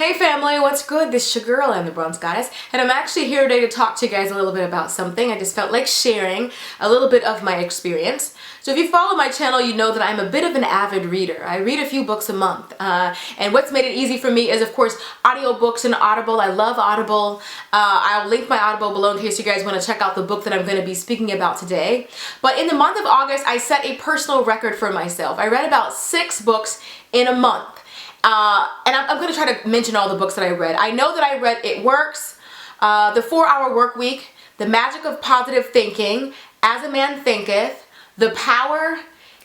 Hey family, what's good? This is your girl, I'm the Bronze Goddess, and I'm actually here today to talk to you guys a little bit about something. I just felt like sharing a little bit of my experience. So if you follow my channel, you know that I'm a bit of an avid reader. I read a few books a month, and what's made it easy for me is, of course, audiobooks and Audible. I love Audible. I'll link my Audible below in case you guys want to check out the book that I'm going to be speaking about today. But in the month of August, I set a personal record for myself. I read about 6 books in a month. And I'm going to try to mention all the books that I read. I know that I read It Works, The 4-Hour Work Week, The Magic of Positive Thinking, As a Man Thinketh, The Power,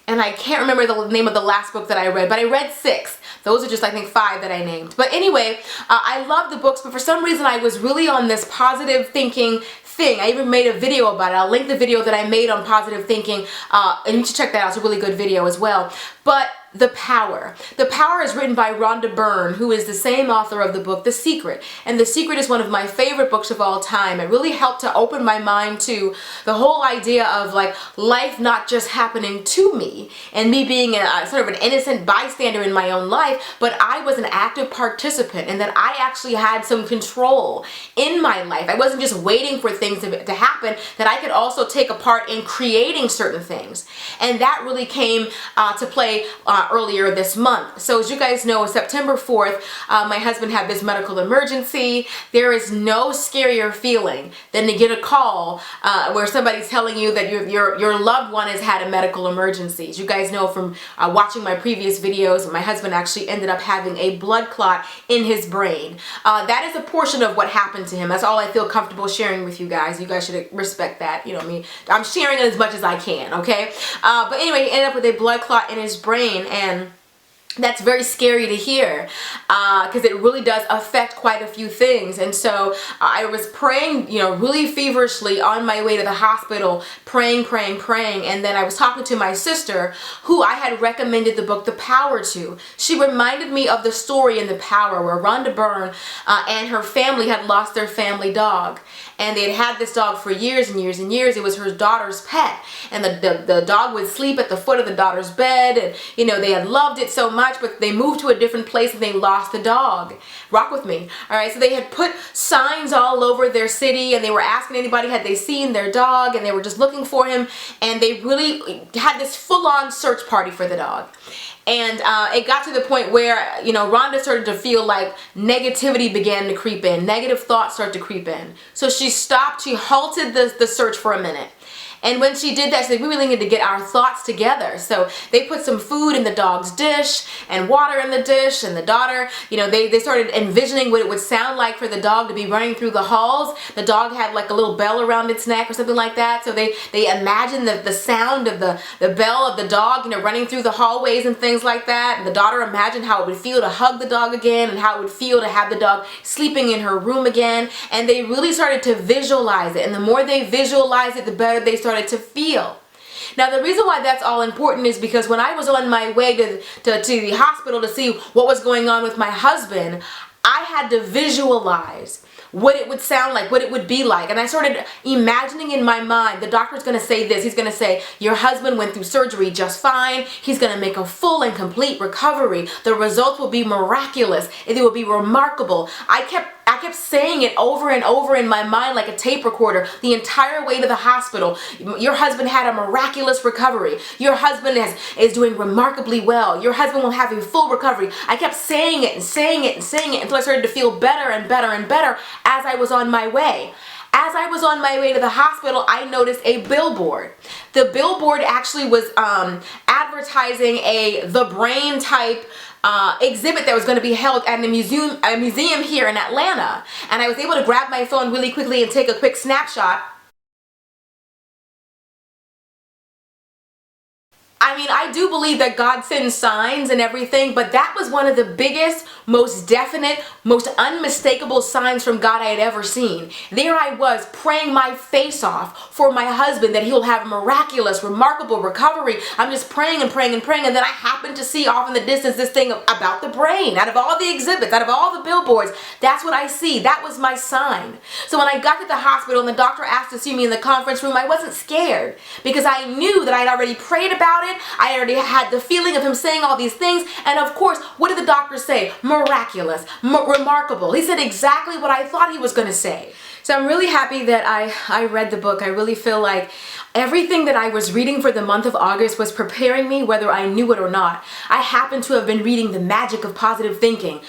and I can't remember the name of the last book that I read, but I read 6. Those are just, I think, 5 that I named. But anyway, I love the books, but for some reason I was really on this positive thinking thing. I even made a video about it. I'll link the video that I made on positive thinking, and you should check that out. It's a really good video as well. But The Power. The Power is written by Rhonda Byrne, who is the same author of the book The Secret. And The Secret is one of my favorite books of all time. It really helped to open my mind to the whole idea of like life not just happening to me and me being a sort of an innocent bystander in my own life, but I was an active participant and that I actually had some control in my life. I wasn't just waiting for things to happen, that I could also take a part in creating certain things. And that really came to play earlier this month. So as you guys know, September 4th, my husband had this medical emergency. There is no scarier feeling than to get a call where somebody's telling you that your loved one has had a medical emergency. As you guys know from watching my previous videos, my husband actually ended up having a blood clot in his brain. That is a portion of what happened to him. That's all I feel comfortable sharing with you guys. You guys should respect that. You know what I mean? I'm sharing it as much as I can, okay? But anyway, he ended up with a blood clot in his brain, and that's very scary to hear because it really does affect quite a few things. And so I was praying, really feverishly on my way to the hospital, praying. And then I was talking to my sister, who I had recommended the book The Power to. She reminded me of the story in The Power where Rhonda Byrne and her family had lost their family dog. And they had this dog for years and years and years. It was her daughter's pet. And the dog would sleep at the foot of the daughter's bed. And, they had loved it so much, but they moved to a different place and they lost the dog. Rock with me. All right, so they had put signs all over their city and they were asking anybody had they seen their dog, and they were just looking for him. And they really had this full-on search party for the dog. And it got to the point where, Rhonda started to feel like negativity began to creep in. Negative thoughts started to creep in. So she stopped. She halted the search for a minute. And when she did that, she said, we really need to get our thoughts together. So they put some food in the dog's dish and water in the dish. And the daughter, they started envisioning what it would sound like for the dog to be running through the halls. The dog had like a little bell around its neck or something like that. So they imagined the sound of the bell of the dog, running through the hallways and things like that. And the daughter imagined how it would feel to hug the dog again and how it would feel to have the dog sleeping in her room again. And they really started to visualize it. And the more they visualized it, the better they started to feel. Now the reason why that's all important is because when I was on my way to the hospital to see what was going on with my husband, I had to visualize what it would sound like, what it would be like. And I started imagining in my mind, the doctor's going to say this. He's going to say, your husband went through surgery just fine. He's going to make a full and complete recovery. The results will be miraculous. It will be remarkable. I kept saying it over and over in my mind like a tape recorder the entire way to the hospital. Your husband had a miraculous recovery. Your husband is doing remarkably well. Your husband will have a full recovery. I kept saying it and saying it and saying it until I started to feel better and better and better as I was on my way. As I was on my way to the hospital, I noticed a billboard. The billboard actually was advertising The Brain type exhibit that was going to be held at a museum here in Atlanta. And I was able to grab my phone really quickly and take a quick snapshot. I mean, I do believe that God sends signs and everything, but that was one of the biggest, most definite, most unmistakable signs from God I had ever seen. There I was praying my face off for my husband that he'll have a miraculous, remarkable recovery. I'm just praying and praying and praying, and then I happened to see off in the distance this thing about the brain. Out of all the exhibits, out of all the billboards, that's what I see. That was my sign. So when I got to the hospital and the doctor asked to see me in the conference room, I wasn't scared because I knew that I'd already prayed about it. it. I already had the feeling of him saying all these things. And of course, what did the doctor say? Miraculous, remarkable. He said exactly what I thought he was going to say. So I'm really happy that I read the book. I really feel like everything that I was reading for the month of August was preparing me, whether I knew it or not. I happen to have been reading The Magic of Positive Thinking,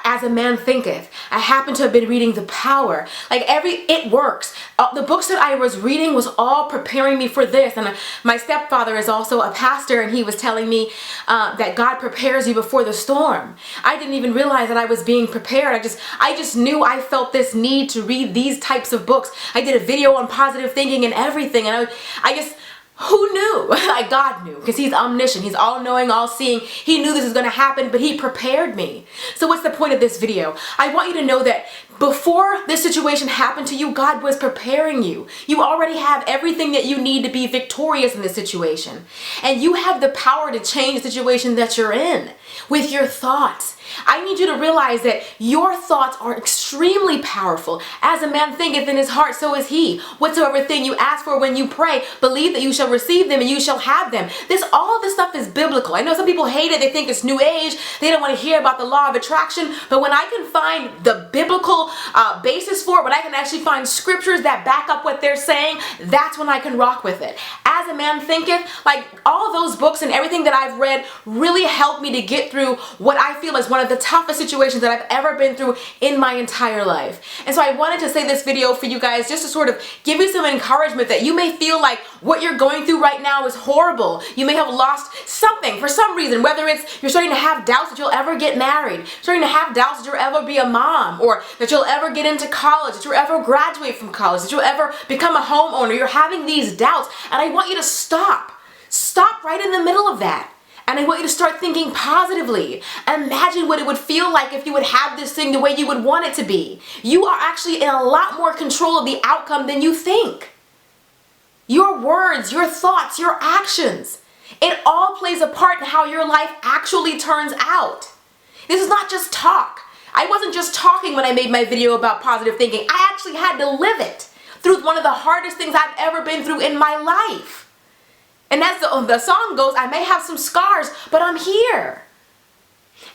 As a Man Thinketh. I happen to have been reading The Power. Like it works. The books that I was reading was all preparing me for this. And my stepfather is also a pastor, and he was telling me that God prepares you before the storm. I didn't even realize that I was being prepared. I just knew I felt this need to read these types of books. I did a video on positive thinking and everything, and who knew? Like God knew, because he's omniscient, he's all-knowing, all-seeing. He knew this was going to happen, but he prepared me. So what's the point of this video? I want you to know that before this situation happened to you, God was preparing you. You already have everything that you need to be victorious in this situation. And you have the power to change the situation that you're in with your thoughts. I need you to realize that your thoughts are extremely powerful. As a man thinketh in his heart, so is he. Whatsoever thing you ask for when you pray, believe that you shall receive them and you shall have them. All of this stuff is biblical. I know some people hate it. They think it's new age. They don't want to hear about the law of attraction. But when I can find the biblical basis for it, when I can actually find scriptures that back up what they're saying, that's when I can rock with it. As a Man Thinketh, like all those books and everything that I've read really helped me to get through what I feel is one of the toughest situations that I've ever been through in my entire life. And so I wanted to say this video for you guys just to sort of give you some encouragement that you may feel like what you're going through right now is horrible. You may have lost something for some reason, whether it's you're starting to have doubts that you'll ever get married, starting to have doubts that you'll ever be a mom, or that you'll ever get into college, that you'll ever graduate from college, that you'll ever become a homeowner. You're having these doubts, and I want you to stop. Stop right in the middle of that. And I want you to start thinking positively. Imagine what it would feel like if you would have this thing the way you would want it to be. You are actually in a lot more control of the outcome than you think. Your words, your thoughts, your actions, it all plays a part in how your life actually turns out. This is not just talk. I wasn't just talking when I made my video about positive thinking. I actually had to live it through one of the hardest things I've ever been through in my life. And as the song goes, I may have some scars, but I'm here.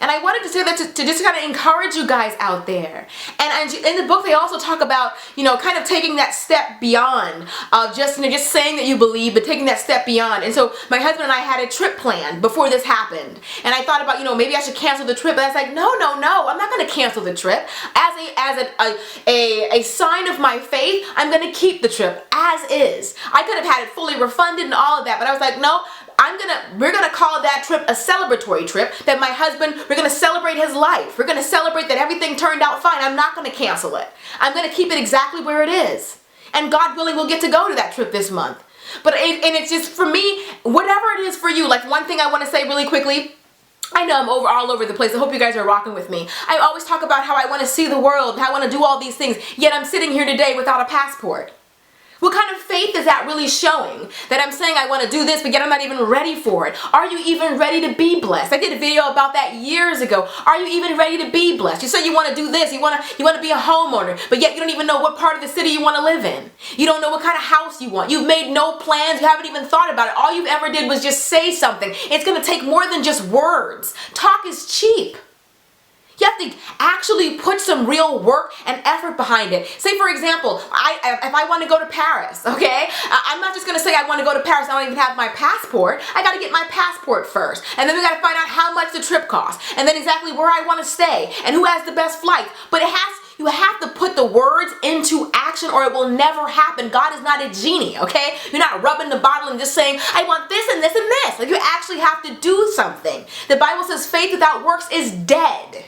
And I wanted to say that to just kind of encourage you guys out there. And in the book, they also talk about, kind of taking that step beyond just saying that you believe, but taking that step beyond. And so my husband and I had a trip planned before this happened. And I thought about, maybe I should cancel the trip. But I was like, no, I'm not going to cancel the trip. As a sign of my faith, I'm going to keep the trip as is. I could have had it fully refunded and all of that, but I was like, no. We're gonna call that trip a celebratory trip, that my husband, we're gonna celebrate his life. We're gonna celebrate that everything turned out fine. I'm not gonna cancel it. I'm gonna keep it exactly where it is. And God willing, we'll get to go to that trip this month. But it's just, for me, whatever it is for you, like one thing I wanna say really quickly, I know I'm all over the place. I hope you guys are rocking with me. I always talk about how I wanna see the world, how I wanna do all these things, yet I'm sitting here today without a passport. What kind of faith is that really showing? That I'm saying I want to do this, but yet I'm not even ready for it. Are you even ready to be blessed? I did a video about that years ago. Are you even ready to be blessed? You say you want to do this, you want to be a homeowner, but yet you don't even know what part of the city you want to live in. You don't know what kind of house you want. You've made no plans. You haven't even thought about it. All you ever did was just say something. It's going to take more than just words. Talk is cheap. You have to actually put some real work and effort behind it. Say, for example, if I want to go to Paris, okay? I'm not just going to say I want to go to Paris. I don't even have my passport. I got to get my passport first. And then we got to find out how much the trip costs. And then exactly where I want to stay. And who has the best flight. But you have to put the words into action or it will never happen. God is not a genie, okay? You're not rubbing the bottle and just saying, I want this and this and this. Like, you actually have to do something. The Bible says faith without works is dead.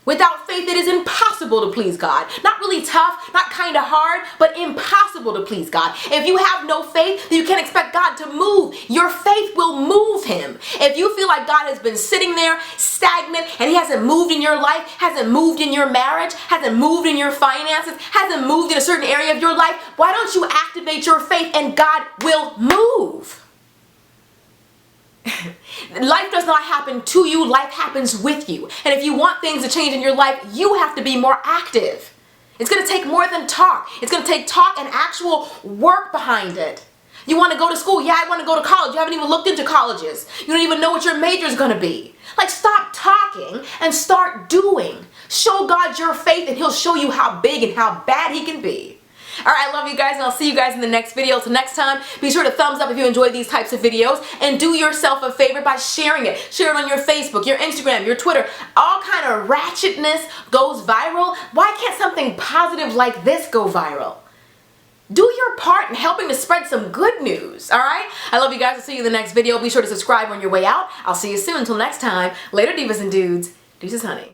Without faith, it is impossible to please God. Not really tough, not kind of hard, but impossible to please God. If you have no faith, then you can't expect God to move. Your faith will move him. If you feel like God has been sitting there stagnant and he hasn't moved in your life, hasn't moved in your marriage, hasn't moved in your finances, hasn't moved in a certain area of your life, why don't you activate your faith and God will move? Life does not happen to you, life happens with you. And if you want things to change in your life, you have to be more active. It's going to take more than talk. It's going to take talk and actual work behind it. You want to go to school? Yeah, I want to go to college. You haven't even looked into colleges. You don't even know what your major is going to be. Like, stop talking and start doing. Show God your faith and he'll show you how big and how bad he can be. Alright, I love you guys and I'll see you guys in the next video. Till next time, be sure to thumbs up if you enjoy these types of videos, and do yourself a favor by sharing it. Share it on your Facebook, your Instagram, your Twitter. All kind of ratchetness goes viral. Why can't something positive like this go viral? Do your part in helping to spread some good news, alright? I love you guys. I'll see you in the next video. Be sure to subscribe on your way out. I'll see you soon. Until next time, later divas and dudes. Deuces, honey.